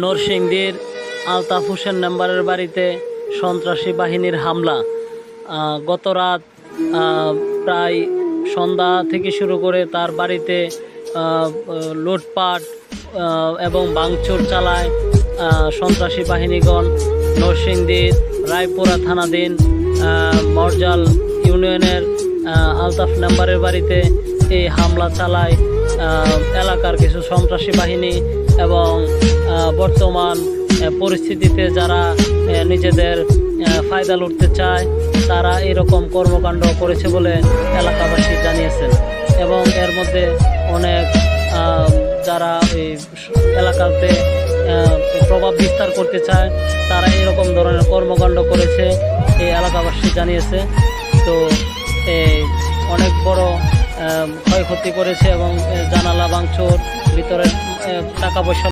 নরসিংদীর আলতাফ হোসেন নাম্বারের বাড়িতে সন্ত্রাসী বাহিনীর হামলা। গত রাত প্রায় সন্ধ্যা থেকে শুরু করে তার বাড়িতে লুটপাট এবং ভাঙচুর চালায় সন্ত্রাসী বাহিনীগণ। নরসিংদীর রায়পুরা থানাধীন মরজাল ইউনিয়নের আলতাফ নাম্বারের বাড়িতে এই হামলা চালায় এলাকার কিছু সন্ত্রাসী বাহিনী। এবং বর্তমান পরিস্থিতিতে যারা নিজেদের ফায়দা লুটতে চায় তারা এরকম কর্মকাণ্ড করেছে বলে এলাকাবাসী জানিয়েছেন। এবং এর মধ্যে অনেক যারা এই এলাকাতে প্রভাব বিস্তার করতে চায় তারা এরকম ধরনের কর্মকাণ্ড করেছে এই এলাকাবাসী জানিয়েছে। তো অনেক বড় ক্ষয়ক্ষতি করেছে এবং জানালা ভাঙচুর, ভিতরে টাকা পয়সা